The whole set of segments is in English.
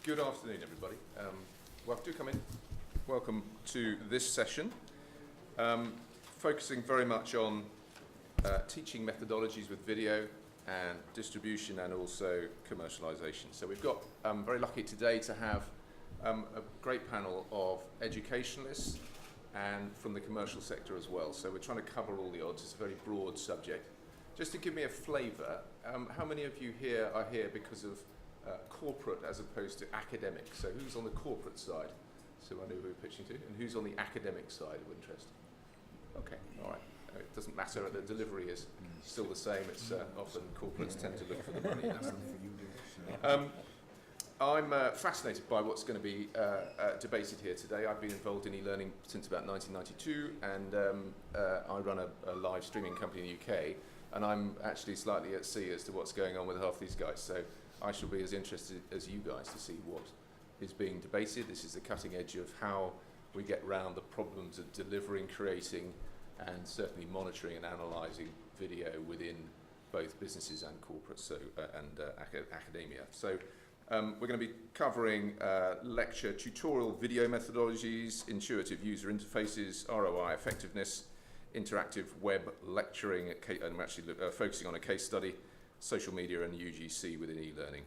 Good afternoon, everybody. Well, do come in. Welcome to this session, focusing very much on teaching methodologies with video and distribution and also commercialization. So we've got, very lucky today to have a great panel of educationalists and from the commercial sector as well. So we're trying to cover all the odds. It's a very broad subject. Just to give me a flavour, how many of you here are here because of corporate as opposed to academic? So who's on the corporate side? So I know who we're pitching to. And who's on the academic side of interest? Okay, all right. It doesn't matter, the delivery is still the same. It's often corporates tend to look for the money. I'm fascinated by what's going to be debated here today. I've been involved in e-learning since about 1992, and I run a live streaming company in the UK, and I'm actually slightly at sea as to what's going on with half these guys. So I shall be as interested as you guys to see what is being debated. This is the cutting edge of how we get round the problems of delivering, creating, and certainly monitoring and analysing video within both businesses and corporates, so academia. So we're going to be covering lecture tutorial video methodologies, intuitive user interfaces, ROI effectiveness, interactive web lecturing, and I'm actually focusing on a case study, social media and UGC within e-learning.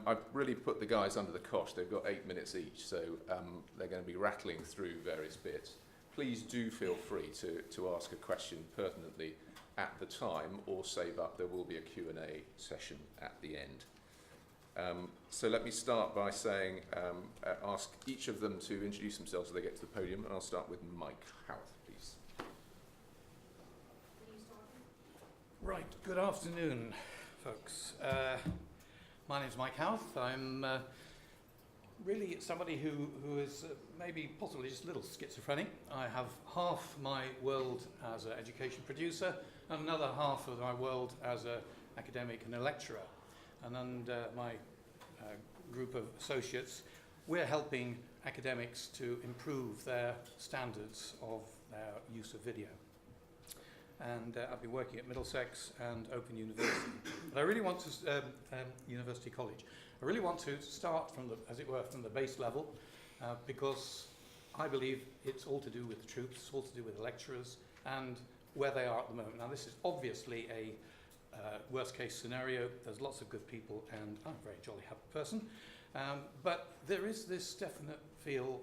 I've really put the guys under the cosh. They've got 8 minutes each, so they're going to be rattling through various bits. Please do feel free to ask a question pertinently at the time or save up. There will be a Q&A session at the end. So let me start by saying, ask each of them to introduce themselves as they get to the podium, and I'll start with Mike Howarth, please. Right, good afternoon, folks. My name's Mike Howarth. I'm really somebody who is maybe possibly just a little schizophrenic. I have half my world as an education producer and another half of my world as an academic and a lecturer. And under my group of associates, we're helping academics to improve their standards of their use of video. And I've been working at Middlesex and Open University. But I really want to, University College. I really want to start from the, as it were, from the base level, because I believe it's all to do with the troops, it's all to do with the lecturers and where they are at the moment. Now this is obviously a worst case scenario. There's lots of good people and I'm a very jolly happy person. But there is this definite feel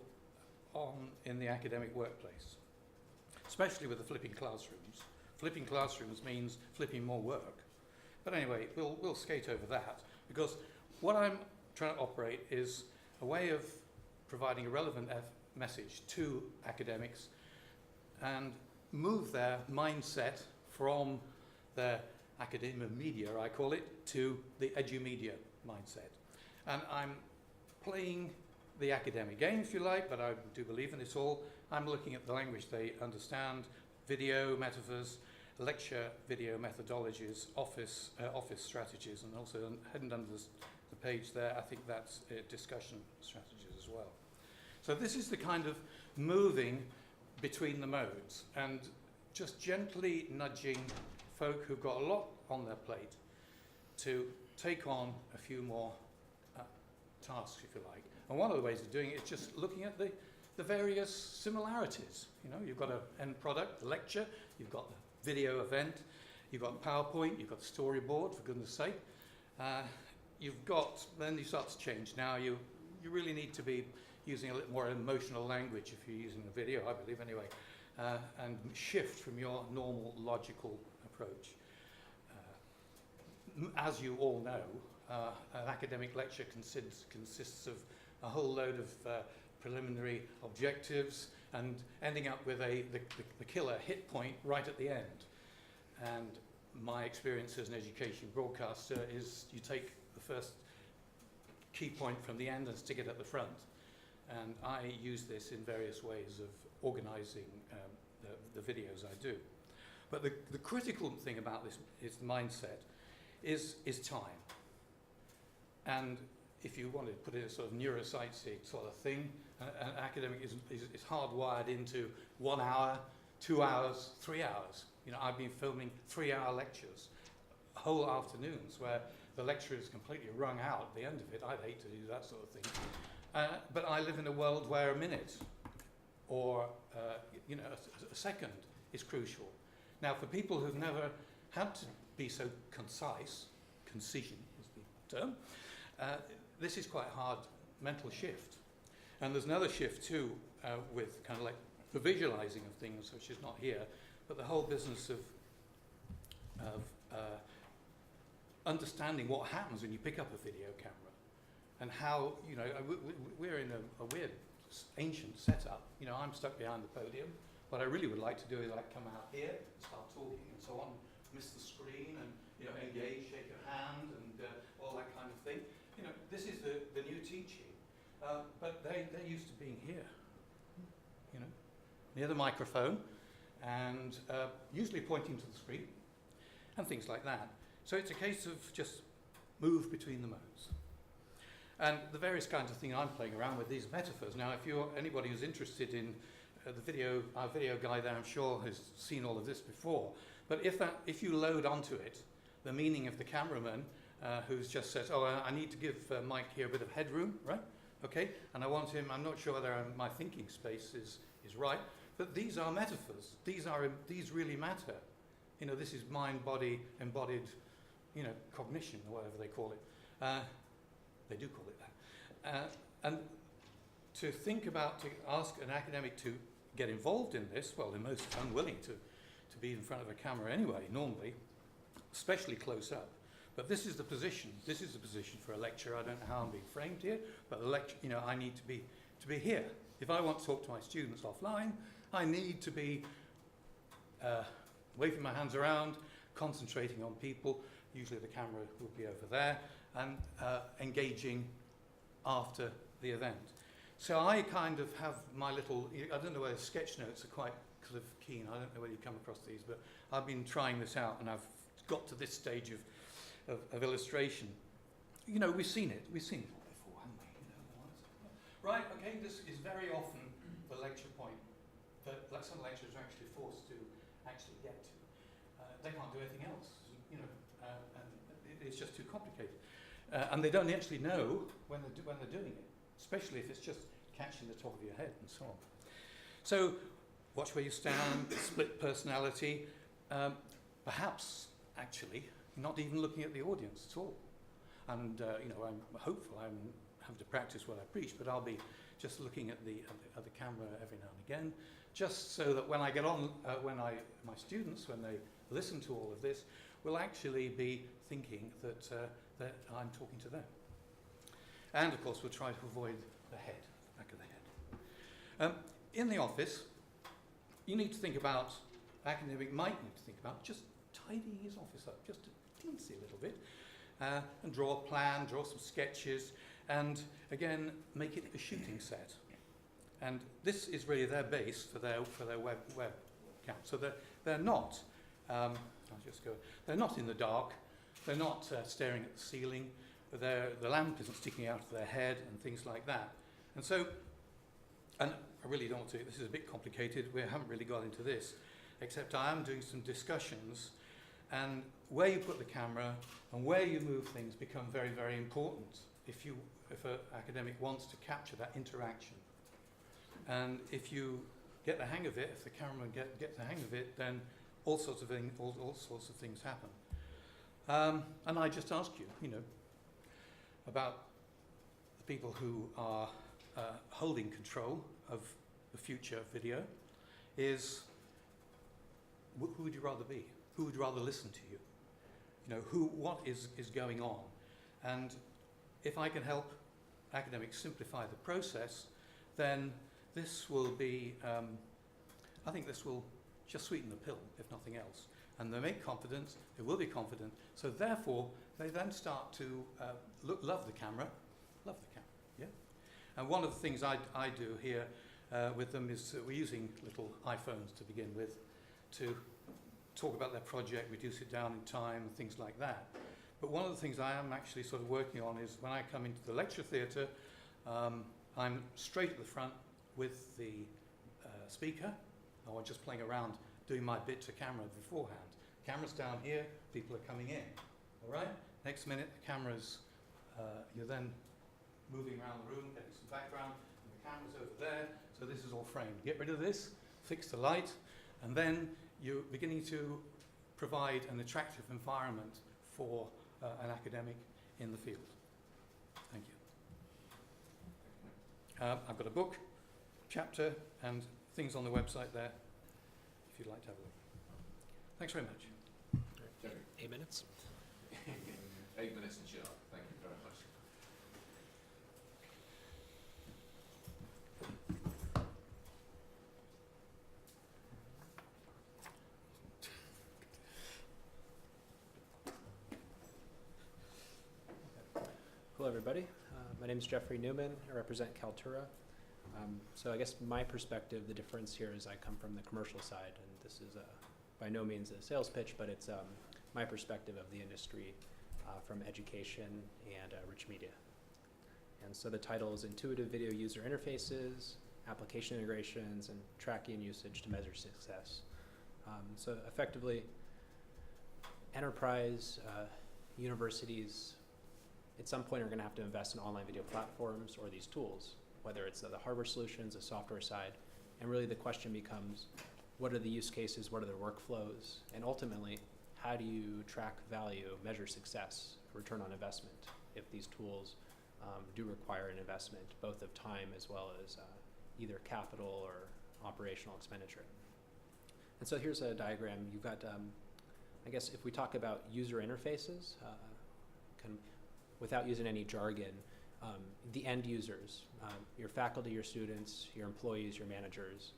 in the academic workplace, especially with the flipping classrooms. Flipping classrooms means flipping more work. But anyway, we'll skate over that, because what I'm trying to operate is a way of providing a relevant message to academics and move their mindset from their academia media, I call it, to the edu-media mindset. And I'm playing the academic game, if you like, but I do believe in it all. I'm looking at the language they understand, video metaphors, lecture video methodologies, office strategies, and also hidden under the page there, I think that's discussion strategies as well. So this is the kind of moving between the modes and just gently nudging folk who've got a lot on their plate to take on a few more tasks, if you like. And one of the ways of doing it is just looking at the various similarities. You know, you've got an end product, the lecture, you've got the video event, you've got PowerPoint, you've got storyboard, for goodness sake. Then you start to change. Now you really need to be using a little more emotional language if you're using a video, I believe anyway, and shift from your normal logical approach. As you all know, an academic lecture consists of a whole load of preliminary objectives and ending up with the killer hit point right at the end. And my experience as an education broadcaster is you take the first key point from the end and stick it at the front. And I use this in various ways of organizing the videos I do. But the critical thing about this is the mindset, is time. And if you want to put it as sort of neuroscience sort of thing, an academic is hardwired into 1 hour, 2 hours, 3 hours. You know, I've been filming 3-hour lectures, whole afternoons, where the lecture is completely wrung out at the end of it. I'd hate to do that sort of thing. But I live in a world where a minute or a second is crucial. Now, for people who've never had to be so concise, concision is the term, this is quite a hard mental shift. And there's another shift too with kind of like the visualizing of things, which is not here, but the whole business of understanding what happens when you pick up a video camera and how, we're in a weird ancient setup. I'm stuck behind the podium. What I really would like to do is like come out here and start talking and so on, miss the screen and engage, shake your hand and all that kind of thing. This is the new teaching, but they're used to being here, near the microphone and usually pointing to the screen and things like that. So it's a case of just move between the modes. And the various kinds of things I'm playing around with these metaphors. Now, if you're anybody who's interested in our video guy there, I'm sure has seen all of this before. But if you load onto it the meaning of the cameraman who's just said, I need to give Mike here a bit of headroom, right? Okay, and I want him, I'm not sure whether my thinking space is right, but these are metaphors. These really matter. This is mind, body, embodied, cognition, or whatever they call it. They do call it that. And to ask an academic to get involved in this, well, they're most unwilling to be in front of a camera anyway, normally, especially close up. But this is the position. This is the position for a lecture. I don't know how I'm being framed here, but the lecture, I need to be here. If I want to talk to my students offline, I need to be waving my hands around, concentrating on people. Usually the camera will be over there, and engaging after the event. So I kind of have my little, I don't know whether sketch notes are quite sort of keen. I don't know whether you come across these, but I've been trying this out and I've got to this stage of illustration. We've seen it before, haven't we? Right, okay, this is very often the lecture point that some lecturers are actually forced to actually get to. They can't do anything else, and it's just too complicated. And they don't actually know when they're doing it, especially if it's just catching the top of your head and so on. So, watch where you stand, split personality, perhaps actually not even looking at the audience at all. And I'm hopeful I have to practice what I preach, but I'll be just looking at the camera every now and again, just so that when I get on, my students, when they listen to all of this, will actually be thinking that I'm talking to them. And of course, we'll try to avoid the head, the back of the head. In the office, you need to think about, academic might need to think about just tidying his office up, just a teensy little bit, and draw a plan, draw some sketches, and again, make it a shooting set. And this is really their base for their web camp. So they're not, they're not in the dark, they're not staring at the ceiling, the lamp isn't sticking out of their head and things like that. And so, and I really don't want to, this is a bit complicated, we haven't really got into this, except I am doing some discussions, and where you put the camera and where you move things become very, very important if an academic wants to capture that interaction. And if you get the hang of it, if the cameraman gets the hang of it, then all sorts of things happen. And I just ask you, about the people who are holding control of the future video, is who would you rather be? Who would rather listen to you? What is going on? And if I can help academics simplify the process, then this will be, I think this will just sweeten the pill, if nothing else. And they make confidence, they will be confident, so therefore they then start to love the camera, yeah? And one of the things I do here with them is we're using little iPhones to begin with to talk about their project, reduce it down in time, and things like that. But one of the things I am actually sort of working on is when I come into the lecture theatre, I'm straight at the front with the speaker, or just playing around, doing my bit to camera beforehand. Camera's down here, people are coming in, all right? Next minute, the camera's, you're then moving around the room, getting some background, and the camera's over there, so this is all framed. Get rid of this, fix the light, and then you're beginning to provide an attractive environment for an academic in the field. Thank you. I've got a book, chapter, and things on the website there, if you'd like to have a look. Thanks very much. Jerry. 8 minutes. 8 minutes and sharp. Thank you very much. Hello, everybody. My name is Jeffrey Newman. I represent Kaltura. So I guess my perspective, the difference here is I come from the commercial side, and this is by no means a sales pitch, but it's my perspective of the industry from education and rich media. And so the title is Intuitive Video User Interfaces, Application Integrations, and Tracking Usage to Measure Success. So effectively, enterprise, universities, at some point are going to have to invest in online video platforms or these tools, whether it's the hardware solutions, the software side, and really the question becomes, what are the use cases, what are the workflows, and ultimately, how do you track value, measure success, return on investment, if these tools do require an investment, both of time as well as either capital or operational expenditure. And so here's a diagram. You've got, I guess if we talk about user interfaces, without using any jargon, the end users, your faculty, your students, your employees, your managers,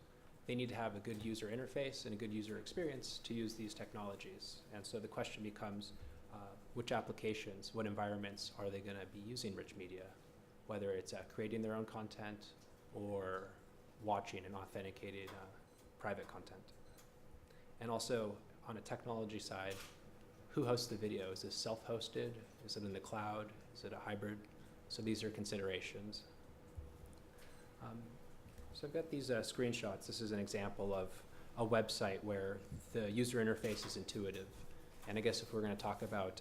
they need to have a good user interface and a good user experience to use these technologies. And so the question becomes, which applications, what environments are they going to be using rich media, whether it's creating their own content or watching and authenticated private content. And also on a technology side, who hosts the video? Is this self-hosted? Is it in the cloud? Is it a hybrid? So these are considerations. So I've got these screenshots. This is an example of a website where the user interface is intuitive. And I guess if we're going to talk about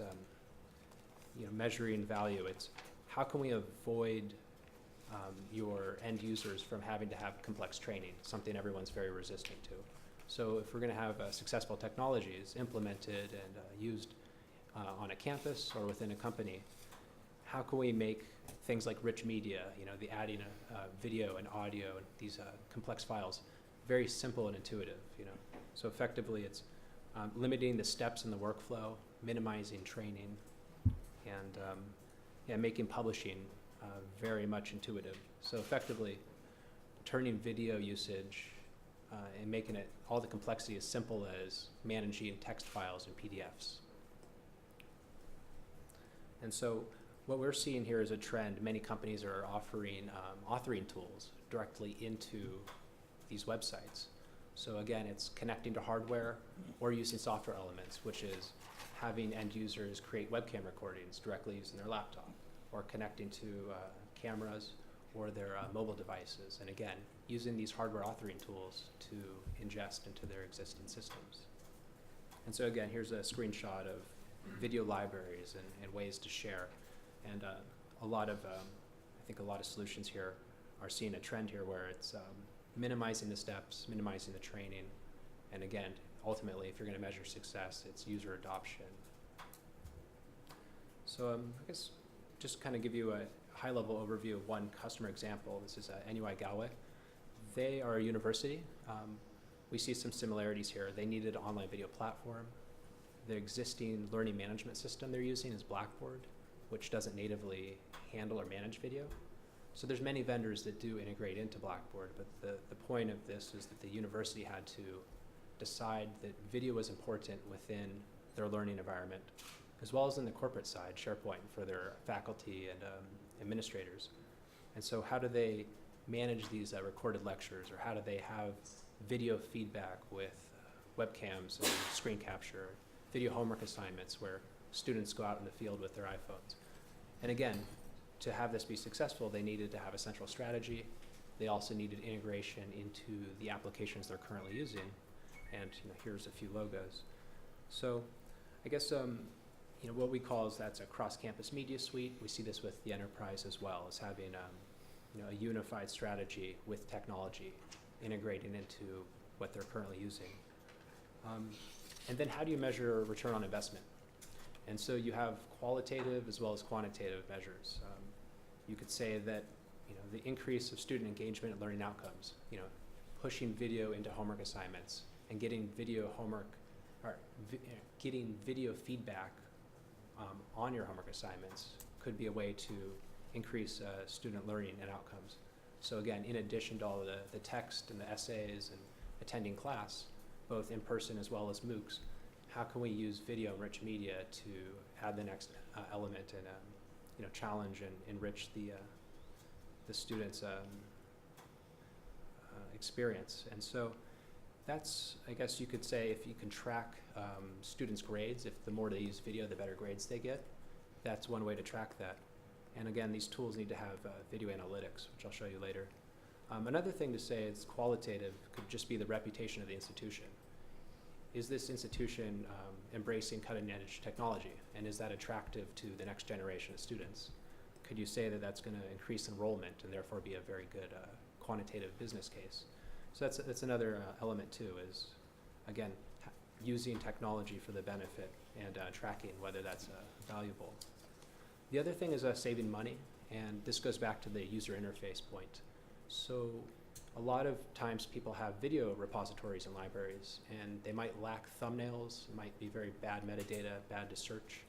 measuring value, it's how can we avoid your end users from having to have complex training, something everyone's very resistant to. So if we're going to have successful technologies implemented and used on a campus or within a company, how can we make things like rich media, the adding video and audio and these complex files, very simple and intuitive, So effectively it's limiting the steps in the workflow, minimizing training, and making publishing very much intuitive. So effectively turning video usage and making it all the complexity as simple as managing text files and PDFs. And so what we're seeing here is a trend. Many companies are offering authoring tools directly into these websites. So again, it's connecting to hardware or using software elements, which is having end users create webcam recordings directly using their laptop, or connecting to cameras or their mobile devices. And again, using these hardware authoring tools to ingest into their existing systems. And so again, here's a screenshot of video libraries and ways to share. And a lot of, I think a lot of solutions here are seeing a trend here where it's minimizing the steps, minimizing the training. And again, ultimately, if you're going to measure success, it's user adoption. So I guess just kind of give you a high-level overview of one customer example. This is NUI Galway. They are a university. We see some similarities here. They needed an online video platform. The existing learning management system they're using is Blackboard, which doesn't natively handle or manage video. So there's many vendors that do integrate into Blackboard, but the point of this is that the university had to decide that video was important within their learning environment, as well as in the corporate side, SharePoint for their faculty and administrators. And so how do they manage these recorded lectures, or how do they have video feedback with webcams and screen capture, video homework assignments where students go out in the field with their iPhones? And again, to have this be successful, they needed to have a central strategy. They also needed integration into the applications they're currently using. And here's a few logos. So I guess what we call is that's a cross-campus media suite. We see this with the enterprise as well, as having a unified strategy with technology integrating into what they're currently using. And then how do you measure return on investment? And so you have qualitative as well as quantitative measures. You could say that the increase of student engagement and learning outcomes, pushing video into homework assignments and getting video homework or getting video feedback on your homework assignments could be a way to increase student learning and outcomes. So again, in addition to all the text and the essays and attending class, both in person as well as MOOCs, how can we use video and rich media to add the next element and challenge and enrich the students' experience? And so that's, I guess you could say, if you can track students' grades, if the more they use video, the better grades they get, that's one way to track that. And again, these tools need to have video analytics, which I'll show you later. Another thing to say is qualitative could just be the reputation of the institution. Is this institution embracing cutting-edge technology, and is that attractive to the next generation of students? Could you say that that's going to increase enrollment and therefore be a very good quantitative business case? So that's another element too, is again using technology for the benefit and tracking whether that's valuable. The other thing is saving money, and this goes back to the user interface point. So a lot of times people have video repositories in libraries, and they might lack thumbnails, it might be very bad metadata, bad to search.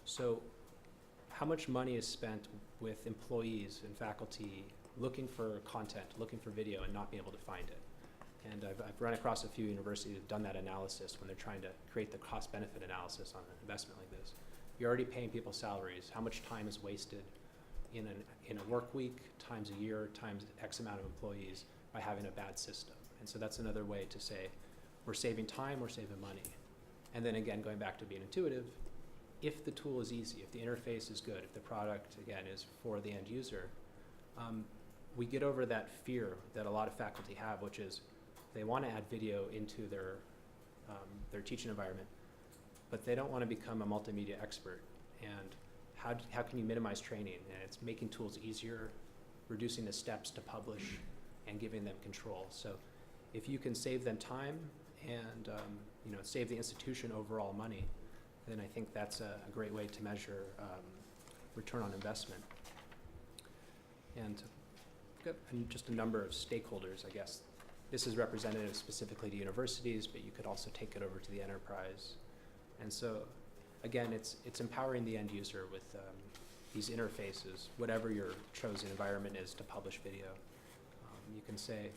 So how much money is spent with employees and faculty looking for content, looking for video, and not being able to find it? And I've run across a few universities that have done that analysis when they're trying to create the cost-benefit analysis on an investment like this. You're already paying people salaries. How much time is wasted in a work week, times a year, times X amount of employees by having a bad system? And so that's another way to say, we're saving time, we're saving money. And then again, going back to being intuitive, if the tool is easy, if the interface is good, if the product, again, is for the end user, we get over that fear that a lot of faculty have, which is they want to add video into their teaching environment, but they don't want to become a multimedia expert. And how can you minimize training? And it's making tools easier, reducing the steps to publish, and giving them control. So if you can save them time and save the institution overall money, then I think that's a great way to measure return on investment. And just a number of stakeholders, I guess. This is representative specifically to universities, but you could also take it over to the enterprise. And so, again, it's empowering the end user with these interfaces, whatever your chosen environment is to publish video. You can say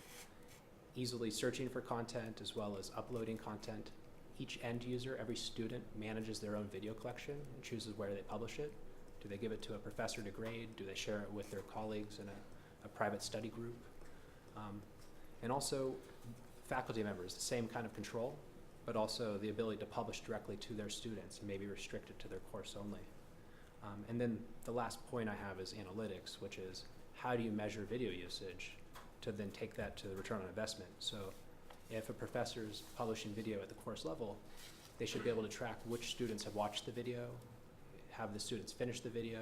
easily searching for content as well as uploading content. Each end user, every student, manages their own video collection and chooses where they publish it. Do they give it to a professor to grade? Do they share it with their colleagues in a private study group? And also faculty members, the same kind of control, but also the ability to publish directly to their students and maybe restrict it to their course only. And then the last point I have is analytics, which is how do you measure video usage to then take that to the return on investment? So if a professor is publishing video at the course level, they should be able to track which students have watched the video, have the students finish the video,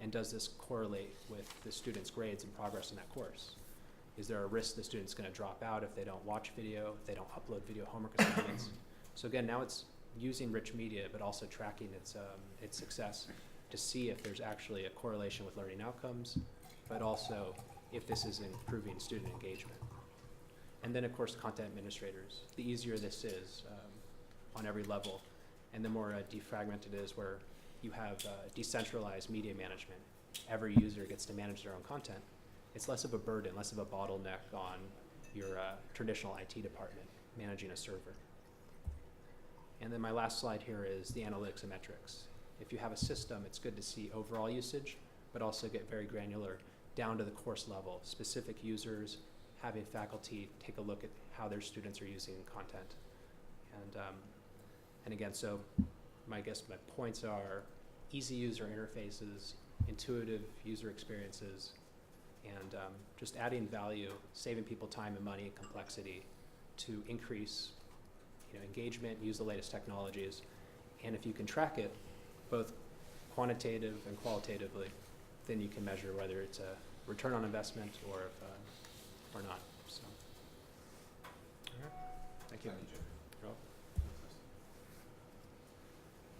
and does this correlate with the students' grades and progress in that course? Is there a risk the student's going to drop out if they don't watch video, if they don't upload video homework assignments? So again, now it's using rich media, but also tracking its success to see if there's actually a correlation with learning outcomes, but also if this is improving student engagement. And then, of course, content administrators. The easier this is on every level, and the more defragmented it is, where you have decentralized media management. Every user gets to manage their own content. It's less of a burden, less of a bottleneck on your traditional IT department managing a server. And then my last slide here is the analytics and metrics. If you have a system, it's good to see overall usage, but also get very granular down to the course level, specific users, having faculty take a look at how their students are using content. And again, so my points are easy user interfaces, intuitive user experiences, and just adding value, saving people time and money and complexity to increase engagement, use the latest technologies. And if you can track it, both quantitative and qualitatively, then you can measure whether it's a return on investment or if, or not. So, all right. Thank you. Thank you, Jeff. You're welcome.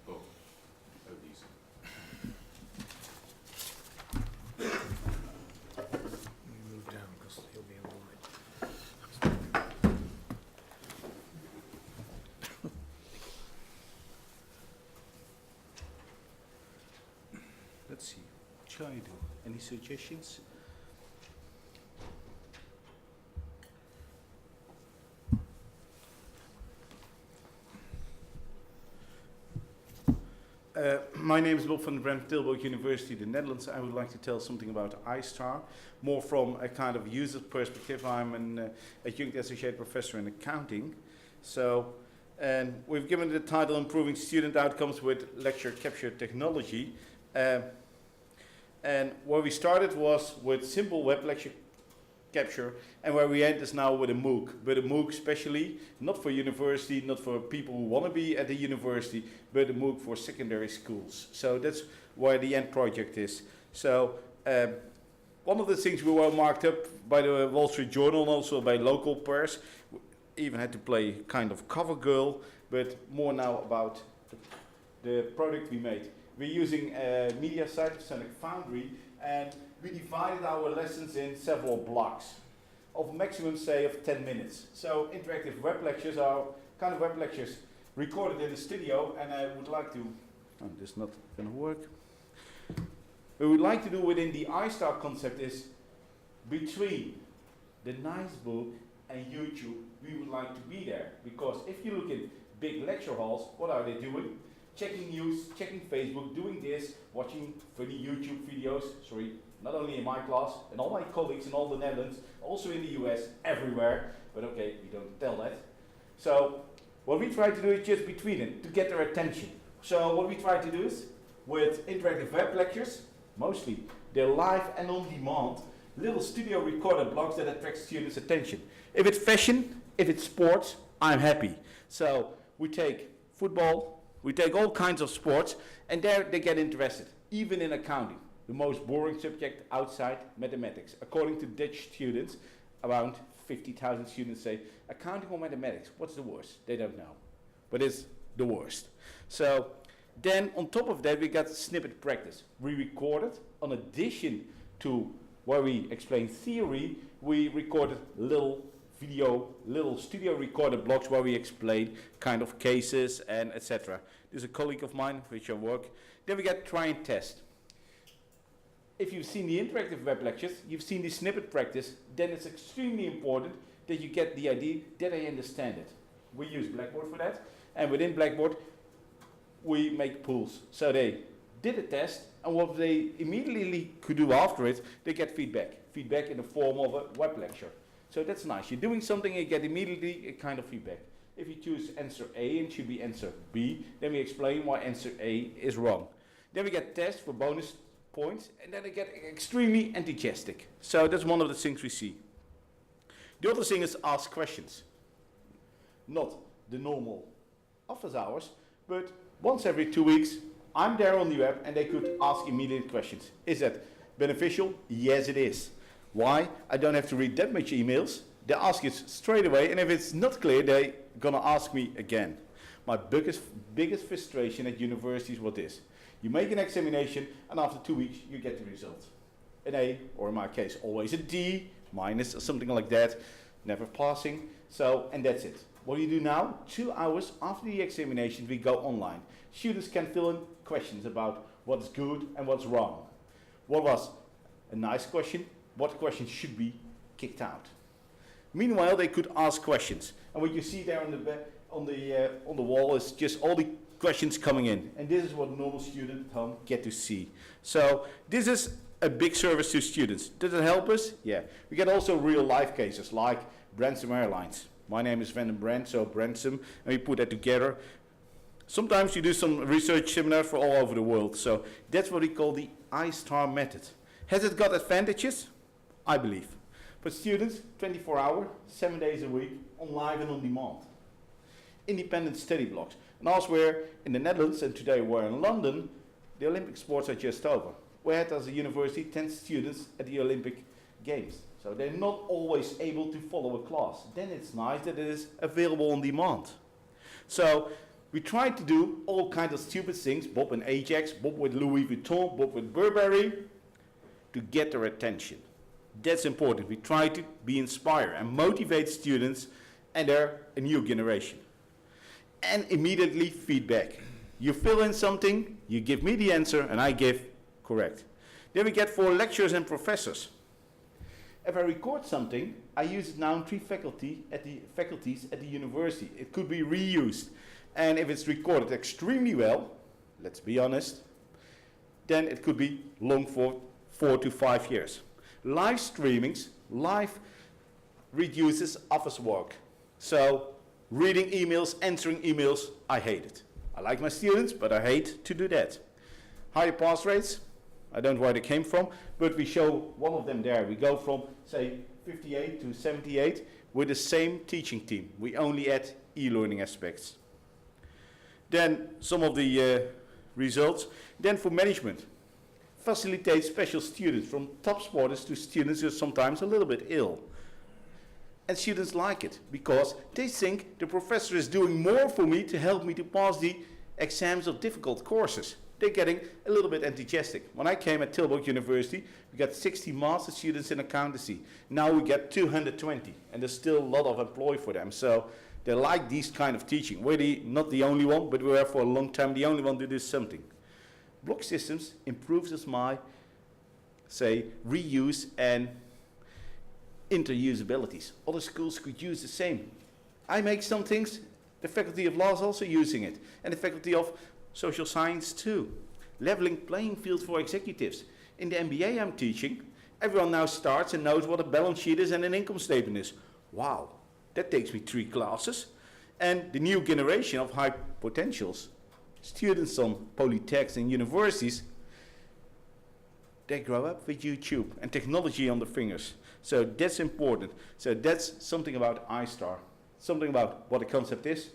Oh, over to you, sir. Let me move down because he'll be in the light. Let's see. Shall I do? Any suggestions? My name is Bob van der Brem, Tilburg University, the Netherlands. I would like to tell something about iStar, more from a kind of user perspective. I'm an adjunct associate professor in accounting. So, and we've given the title Improving Student Outcomes with Lecture Capture Technology. And where we started was with simple web lecture capture, and where we end is now with a MOOC. But a MOOC especially, not for university, not for people who want to be at the university, but a MOOC for secondary schools. So that's where the end project is. So one of the things we were marked up by the Wall Street Journal and also by local press, even had to play kind of cover girl, but more now about the product we made. We're using a media site of Sonic Foundry, and we divided our lessons in several blocks of maximum, say, of 10 minutes. So interactive web lectures are kind of web lectures recorded in the studio, and I would like to, oh, this is not going to work. What we would like to do within the iStar concept is between the nice book and YouTube, we would like to be there. Because if you look in big lecture halls, what are they doing? Checking news, checking Facebook, doing this, watching funny YouTube videos, sorry, not only in my class, and all my colleagues in all the Netherlands, also in the US, everywhere, but okay, we don't tell that. So, what we try to do is just between it, to get their attention. So, what we try to do is, with interactive web lectures, mostly, they're live and on demand, little studio recorded blogs that attract students' attention. If it's fashion, if it's sports, I'm happy. So, we take football, we take all kinds of sports, and there they get interested, even in accounting, the most boring subject outside mathematics. According to Dutch students, around 50,000 students say, accounting or mathematics, what's the worst? They don't know, but it's the worst. So then on top of that, we got snippet practice. We recorded, in addition to where we explain theory, we recorded little video, little studio recorded blogs where we explain kind of cases and etc. There's a colleague of mine with which I work. Then we get try and test. If you've seen the interactive web lectures, you've seen the snippet practice, then it's extremely important that you get the idea that I understand it. We use Blackboard for that, and within Blackboard we make pools. So they did a test, and what they immediately could do after it, they get feedback. Feedback in the form of a web lecture. So that's nice. You're doing something and you get immediately a kind of feedback. If you choose answer A and it should be answer B, then we explain why answer A is wrong. Then we get tests for bonus points, and then they get extremely enthusiastic. So that's one of the things we see. The other thing is ask questions. Not the normal office hours, but once every 2 weeks, I'm there on the web and they could ask immediate questions. Is that beneficial? Yes, it is. Why? I don't have to read that much emails. They ask it straight away, and if it's not clear, they're gonna ask me again. My biggest frustration at university is what is. You make an examination, and after 2 weeks, you get the result. An A, or in my case, always a D, minus, or something like that, never passing. So, and that's it. What do you do now? 2 hours after the examination, we go online. Students can fill in questions about what's good and what's wrong. What was a nice question? What questions should be kicked out? Meanwhile, they could ask questions, and what you see there on the wall is just all the questions coming in, and this is what a normal student at home get to see. So this is a big service to students. Does it help us? Yeah. We get also real life cases like Branson Airlines. My name is Van den Brand, so Branson, and we put that together. Sometimes you do some research seminars for all over the world, so that's what we call the iStar method. Has it got advantages? I believe. For students, 24 hours, 7 days a week, on live and on demand. Independent study blocks. And elsewhere in the Netherlands, and today we're in London, the Olympic sports are just over. We had as a university 10 students at the Olympic Games. So they're not always able to follow a class. Then it's nice that it is available on demand. So we tried to do all kinds of stupid things, Bob and Ajax, Bob with Louis Vuitton, Bob with Burberry, to get their attention. That's important. We try to be inspired and motivate students, and they're a new generation. And immediately feedback. You fill in something, you give me the answer, and I give correct. Then we get for lecturers and professors. If I record something, I use it now in 3 faculties at the university. It could be reused. And if it's recorded extremely well, let's be honest, then it could be long for 4 to 5 years. Live streamings, live reduces office work. So reading emails, answering emails, I hate it. I like my students, but I hate to do that. Higher pass rates, I don't know where they came from, but we show one of them there. We go from, say, 58 to 78 with the same teaching team. We only add e-learning aspects. Then some of the results. Then for management, facilitate special students from top sporters to students who are sometimes a little bit ill. And students like it because they think the professor is doing more for me to help me to pass the exams of difficult courses. They're getting a little bit enthusiastic. When I came at Tilburg University, we got 60 master students in accountancy. Now we get 220, and there's still a lot of employ for them. So they like these kind of teaching. We're not the only one, but we were for a long time the only one to do something. Block systems improves my, say, reuse and interusabilities. Other schools could use the same. I make some things, the faculty of law is also using it, and the faculty of social science too. Leveling playing fields for executives. In the MBA I'm teaching, everyone now starts and knows what a balance sheet is and an income statement is. Wow, that takes me 3 classes. And the new generation of high potentials, students on polytechs and universities, they grow up with YouTube and technology on their fingers. So that's important. So that's something about iStar, something about what the concept is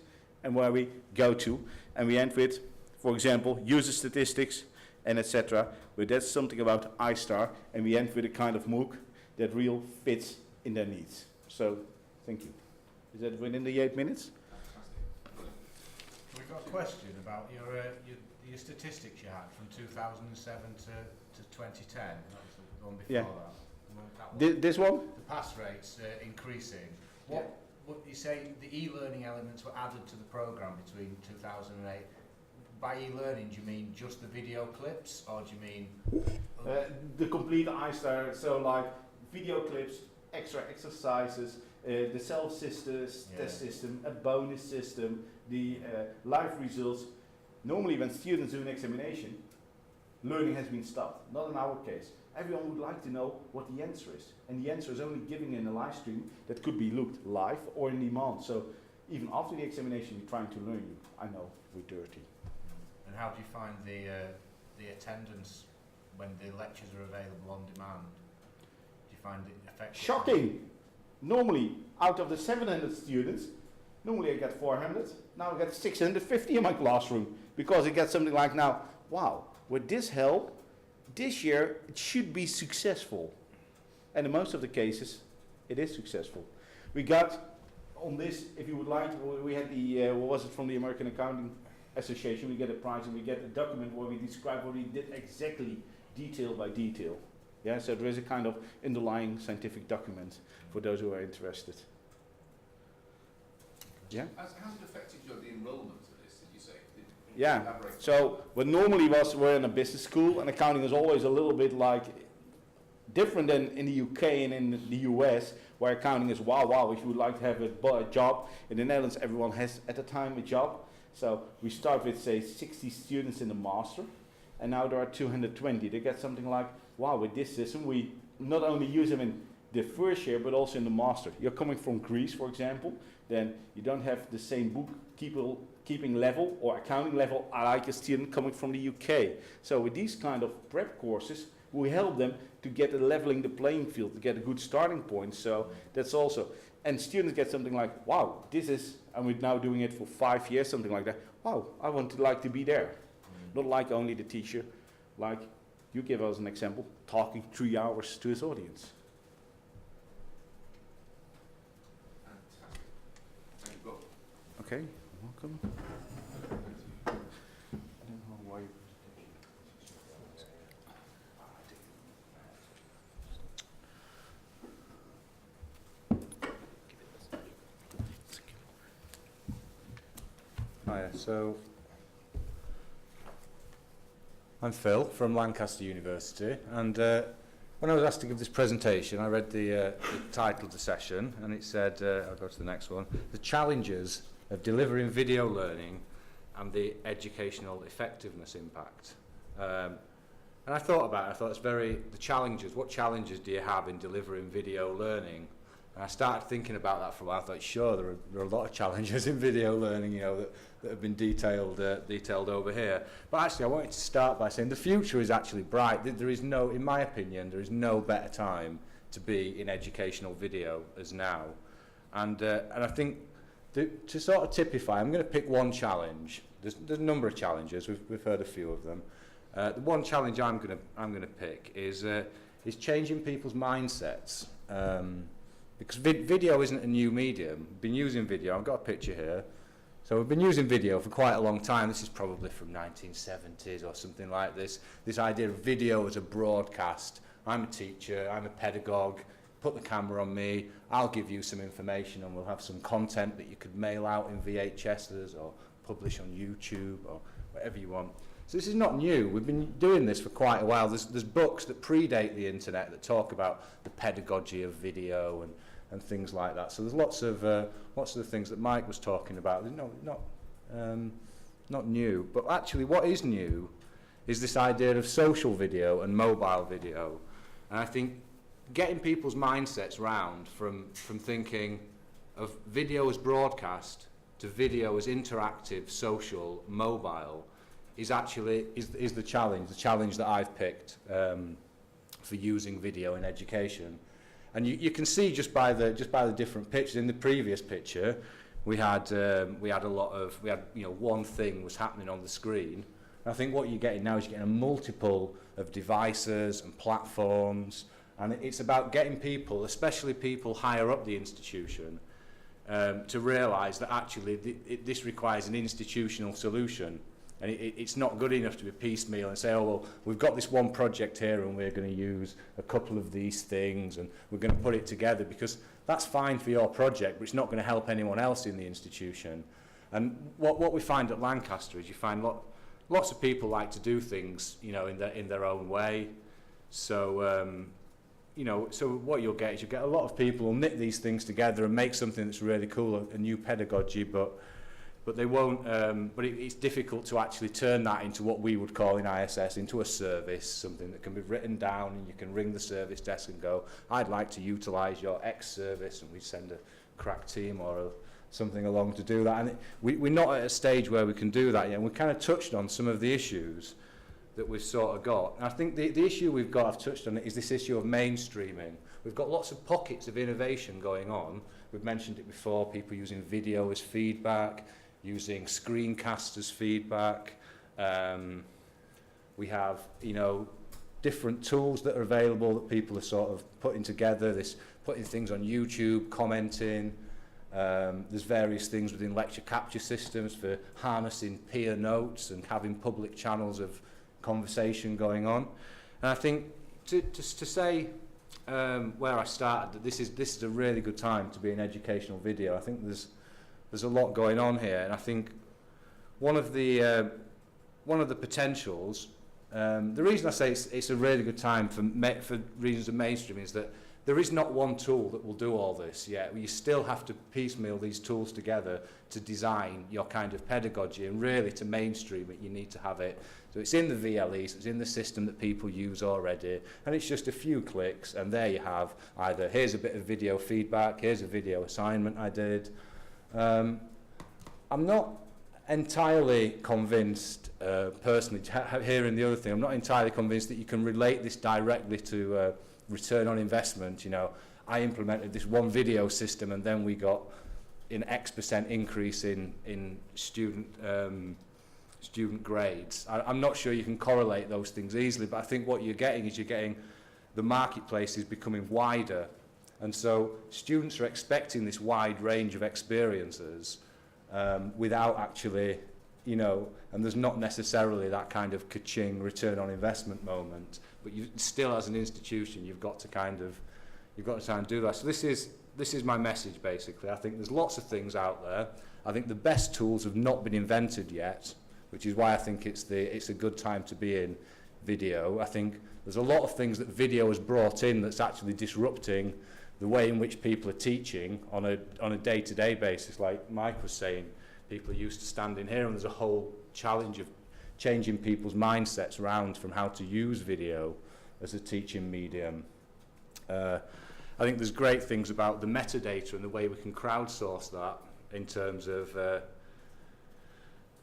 and where we go to. And we end with, for example, user statistics and etc. But that's something about iStar, and we end with a kind of MOOC that real fits in their needs. So thank you. Is that within the 8 minutes? We've got a question about your statistics you had from 2007 to 2010. That was the one before Yeah. that. This one? The pass rates increasing. Yeah. What you say the e-learning elements were added to the program between 2008. By e-learning, do you mean just the video clips, or do you mean The complete iStar, so like video clips, extra exercises, the test system, a bonus system, the live results. Normally when students do an examination, learning has been stopped. Not in our case. Everyone would like to know what the answer is. And the answer is only given in a live stream that could be looked live or in demand. So even after the examination, we're trying to learn you. I know, we're dirty. and how do you find the attendance when the lectures are available on demand? Do you find it effective? Shocking! Normally, out of the 700 students, normally I get 400. Now I get 650 in my classroom because I get something like now, wow, with this help, this year it should be successful. And in most of the cases, it is successful. We got on this, if you would like, we had the, what was it, from the American Accounting Association, we get a prize and we get a document where we describe what we did exactly, detail by detail. Yeah, so there is a kind of underlying scientific document for those who are interested. Yeah? How's it affected the enrollment of this, did you say? Yeah, so what normally was, we're in a business school, and accounting is always a little bit like different than in the UK and in the US, where accounting is wow, if you would like to have a job. In the Netherlands, everyone has at the time a job. So we start with, say, 60 students in the master, and now there are 220. They get something like, wow, with this system, we not only use them in the first year, but also in the master. You're coming from Greece, for example, then you don't have the same bookkeeping level or accounting level like a student coming from the UK. So with these kind of prep courses, we help them to get a leveling the playing field, to get a good starting point. So that's also, and students get something like, wow, this is, and we're now doing it for 5 years, something like that. Wow, I want to like to be there. Not like only the teacher, like you give us an example, talking 3 hours to his audience. Thank you, Bob. Okay, welcome. Hi, so I'm Phil from Lancaster University, and when I was asked to give this presentation, I read the title of the session, and it said, I'll go to the next one, The Challenges of Delivering Video Learning and the Educational Effectiveness Impact. And I thought about it, I thought it's the challenges, what challenges do you have in delivering video learning? And I started thinking about that for a while. I thought, sure, there are a lot of challenges in video learning, you know, that have been detailed over here. But actually, I wanted to start by saying the future is actually bright. There is no, in my opinion, there is no better time to be in educational video as now. And I think to sort of typify, I'm going to pick one challenge. There's a number of challenges. We've heard a few of them. The one challenge I'm going to pick is changing people's mindsets. Because video isn't a new medium. We've been using video. I've got a picture here. So we've been using video for quite a long time. This is probably from 1970s or something like this. This idea of video as a broadcast. I'm a teacher, I'm a pedagogue, put the camera on me, I'll give you some information and we'll have some content that you could mail out in VHSs or publish on YouTube or whatever you want. So this is not new. We've been doing this for quite a while. There's books that predate the internet that talk about the pedagogy of video and things like that. So there's lots of the things that Mike was talking about. Not new, but actually what is new is this idea of social video and mobile video. And I think getting people's mindsets round from thinking of video as broadcast to video as interactive, social, mobile is actually is the challenge that I've picked for using video in education. And you can see just by the different pictures. In the previous picture, we had one thing was happening on the screen. And I think what you're getting now is you're getting a multiple of devices and platforms, and it's about getting people, especially people higher up the institution, to realise that actually this requires an institutional solution. And it's not good enough to be piecemeal and say, oh, well, we've got this one project here and we're going to use a couple of these things and we're going to put it together, because that's fine for your project, but it's not going to help anyone else in the institution. And what we find at Lancaster is you find lots of people like to do things, you know, in their own way. So, so what you'll get is a lot of people will knit these things together and make something that's really cool, a new pedagogy, but they won't. But it's difficult to actually turn that into what we would call in ISS into a service, something that can be written down and you can ring the service desk and go, I'd like to utilise your X service, and we send a crack team or something along to do that. And we're not at a stage where we can do that yet. And we kind of touched on some of the issues that we've sort of got. And I think the issue we've got, I've touched on it, is this issue of mainstreaming. We've got lots of pockets of innovation going on. We've mentioned it before, people using video as feedback, using screencasts as feedback. We have, different tools that are available that people are sort of putting together, putting things on YouTube, commenting. There's various things within lecture capture systems for harnessing peer notes and having public channels of conversation going on. And I think to say where I started, that this is a really good time to be in educational video. I think there's a lot going on here, and I think one of the potentials, the reason I say it's a really good time for reasons of mainstreaming is that there is not one tool that will do all this yet. You still have to piecemeal these tools together to design your kind of pedagogy, and really to mainstream it, you need to have it. So it's in the VLE, so it's in the system that people use already, and it's just a few clicks, and there you have either here's a bit of video feedback, here's a video assignment I did. I'm not entirely convinced, personally, hearing the other thing, I'm not entirely convinced that you can relate this directly to return on investment. You know, I implemented this one video system and then we got an X% increase in student grades. I'm not sure you can correlate those things easily, but I think what you're getting is the marketplace is becoming wider, and so students are expecting this wide range of experiences without actually, you know, and there's not necessarily that kind of ka-ching return on investment moment, but you still, as an institution, you've got to try and do that. So this is my message, basically. I think there's lots of things out there. I think the best tools have not been invented yet, which is why I think it's a good time to be in video. I think there's a lot of things that video has brought in that's actually disrupting the way in which people are teaching on a day-to-day basis. Like Mike was saying, people are used to standing here, and there's a whole challenge of changing people's mindsets around from how to use video as a teaching medium. I think there's great things about the metadata and the way we can crowdsource that in terms of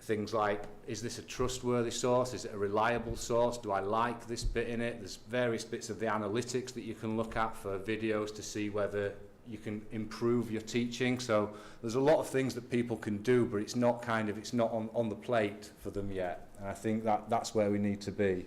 things like, is this a trustworthy source? Is it a reliable source? Do I like this bit in it? There's various bits of the analytics that you can look at for videos to see whether you can improve your teaching. So there's a lot of things that people can do, but it's not on the plate for them yet. And I think that's where we need to be.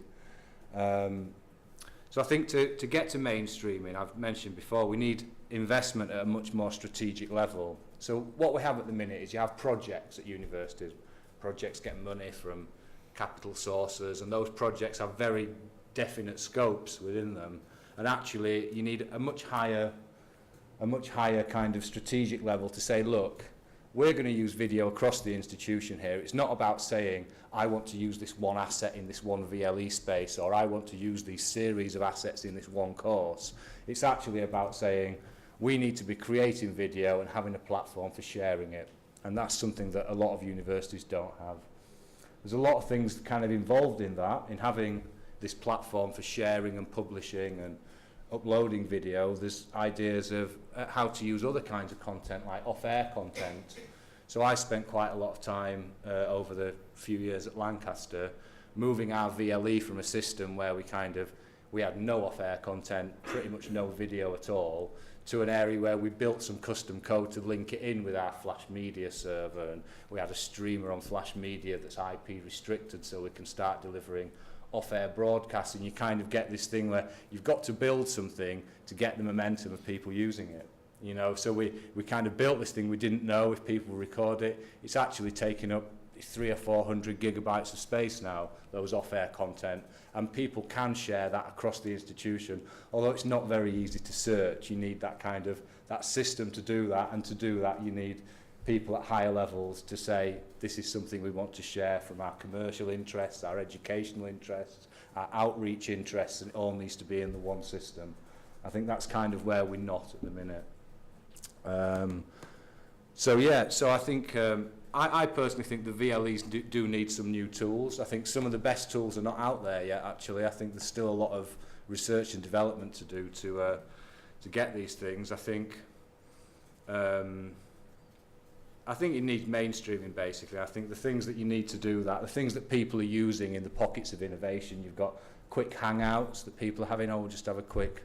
So I think to get to mainstreaming, I've mentioned before, we need investment at a much more strategic level. So what we have at the minute is you have projects at universities. Projects get money from capital sources, and those projects have very definite scopes within them. And actually, you need a much higher kind of strategic level to say, look, we're going to use video across the institution here. It's not about saying, I want to use this one asset in this one VLE space, or I want to use these series of assets in this one course. It's actually about saying, we need to be creating video and having a platform for sharing it. And that's something that a lot of universities don't have. There's a lot of things kind of involved in that, in having this platform for sharing and publishing and uploading video. There's ideas of how to use other kinds of content, like off-air content. So I spent quite a lot of time over the few years at Lancaster moving our VLE from a system where we had no off-air content, pretty much no video at all, to an area where we built some custom code to link it in with our Flash Media server, and we had a streamer on Flash Media that's IP restricted, so we can start delivering off-air broadcasts. And you kind of get this thing where you've got to build something to get the momentum of people using it. You know, so we kind of built this thing. We didn't know if people would record it. It's actually taken up 300 or 400 gigabytes of space now, those off-air content, and people can share that across the institution. Although it's not very easy to search, you need that system to do that, and to do that you need people at higher levels to say, this is something we want to share from our commercial interests, our educational interests, our outreach interests, and it all needs to be in the one system. I think that's kind of where we're not at the minute. So I think I personally think the VLEs do need some new tools. I think some of the best tools are not out there yet, actually. I think there's still a lot of research and development to do to get these things. I think you need mainstreaming, basically. I think the things that you need to do that, the things that people are using in the pockets of innovation, you've got quick hangouts that people are having, we'll just have a quick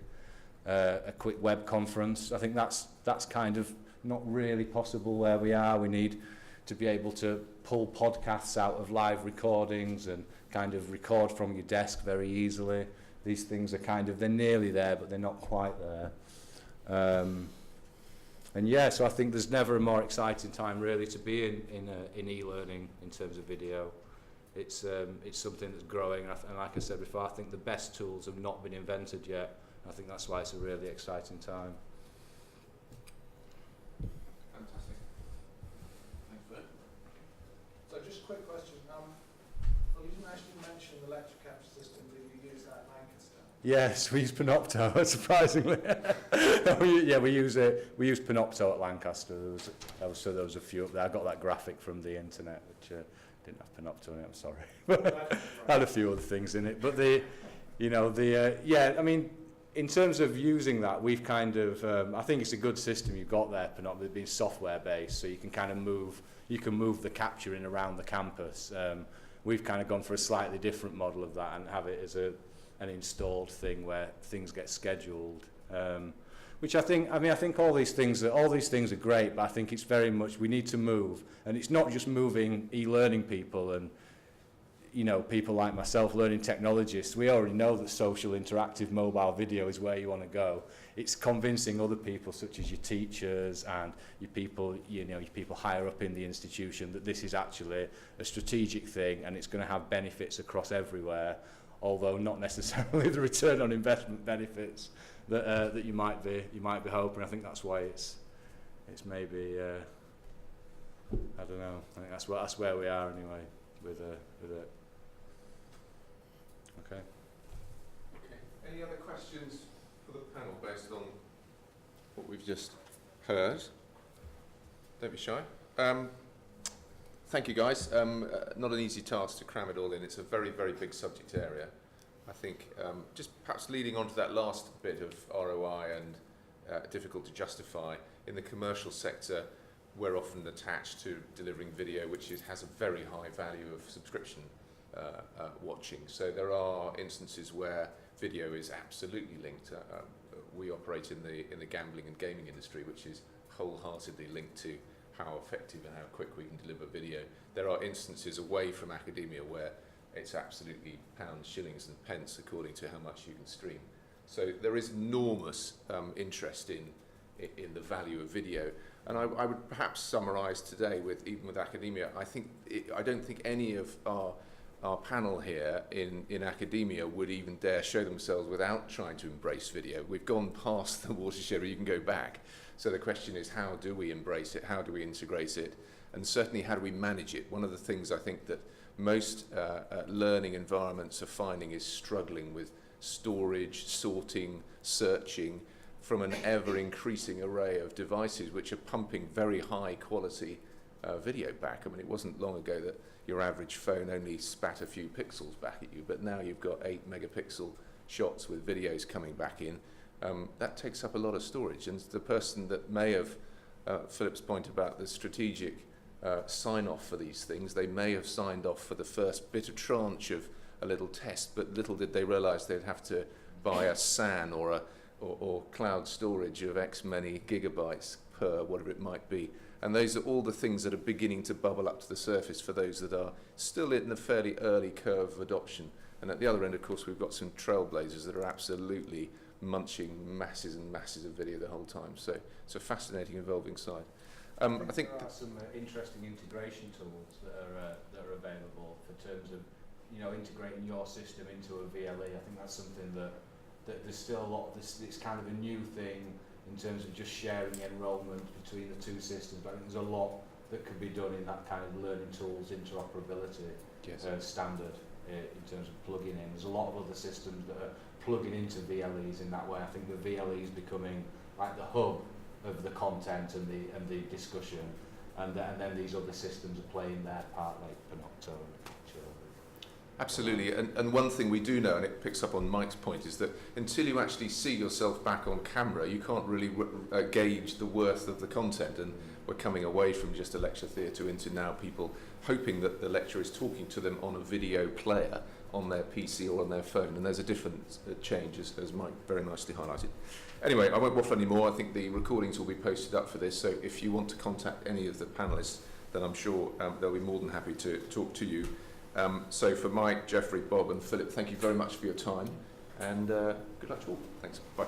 web conference. I think that's kind of not really possible where we are. We need to be able to pull podcasts out of live recordings and kind of record from your desk very easily. These things are they're nearly there, but they're not quite there. So I think there's never a more exciting time really to be in e-learning in terms of video. It's something that's growing, and like I said before, I think the best tools have not been invented yet. I think that's why it's a really exciting time. Fantastic. Thanks, Bert. So just a quick question. Well, you didn't actually mention the lecture capture system that you use at Lancaster. Yes, we use Panopto, surprisingly. We use Panopto at Lancaster. There was a few up there. I got that graphic from the internet, which didn't have Panopto in it, I'm sorry. Had a few other things in it. But in terms of using that, we've I think it's a good system you've got there, Panopto, being software based, so you can move the capturing around the campus. We've kind of gone for a slightly different model of that and have it as an installed thing where things get scheduled. Which I think all these things are great, but I think it's very much we need to move, and it's not just moving e-learning people and people like myself, learning technologists. We already know that social interactive mobile video is where you want to go. It's convincing other people, such as your teachers and your people, your people higher up in the institution, that this is actually a strategic thing and it's going to have benefits across everywhere, although not necessarily the return on investment benefits that you might be hoping. I think that's why it's maybe I don't know. I think that's where we are anyway with it. Okay. Any other questions for the panel based on what we've just heard? Don't be shy. Thank you, guys. Not an easy task to cram it all in. It's a very, very big subject area. I think just perhaps leading on to that last bit of ROI and difficult to justify, in the commercial sector, we're often attached to delivering video, which has a very high value of subscription watching. So there are instances where video is absolutely linked. We operate in the gambling and gaming industry, which is wholeheartedly linked to how effective and how quick we can deliver video. There are instances away from academia where it's absolutely pounds, shillings and pence according to how much you can stream. So there is enormous interest in the value of video. And I would perhaps summarise today even with academia, I don't think any of our panel here in academia would even dare show themselves without trying to embrace video. We've gone past the watershed, or you can go back. So the question is, how do we embrace it? How do we integrate it? And certainly, how do we manage it? One of the things I think that most learning environments are finding is struggling with storage, sorting, searching from an ever-increasing array of devices which are pumping very high quality video back. I mean, it wasn't long ago that your average phone only spat a few pixels back at you, but now you've got 8 megapixel shots with videos coming back in. That takes up a lot of storage, and the person that may have, Philip's point about the strategic sign off for these things, they may have signed off for the first bit of tranche of a little test, but little did they realise they'd have to buy a SAN or cloud storage of X many gigabytes per whatever it might be. And those are all the things that are beginning to bubble up to the surface for those that are still in the fairly early curve of adoption. And at the other end, of course, we've got some trailblazers that are absolutely munching masses and masses of video the whole time. So it's a fascinating, evolving side. I think there are some interesting integration tools that are available for terms of integrating your system into a VLE. I think that's something that there's still a lot. It's kind of a new thing in terms of just sharing enrolment between the two systems. But I think there's a lot that could be done in that kind of learning tools interoperability standard in terms of plugging in. There's a lot of other systems that are plugging into VLEs in that way. I think the VLE is becoming like the hub of the content and the discussion, and then these other systems are playing their part, like Panopto and absolutely, and one thing we do know, and it picks up on Mike's point, is that until you actually see yourself back on camera, you can't really gauge the worth of the content, and we're coming away from just a lecture theatre into now people hoping that the lecturer is talking to them on a video player on their PC or on their phone, and there's a different change, as Mike very nicely highlighted. Anyway, I won't waffle anymore. I think the recordings will be posted up for this, so if you want to contact any of the panellists, then I'm sure they'll be more than happy to talk to you. So for Mike, Jeffrey, Bob and Philip, thank you very much for your time, and good luck to all. Thanks. Bye.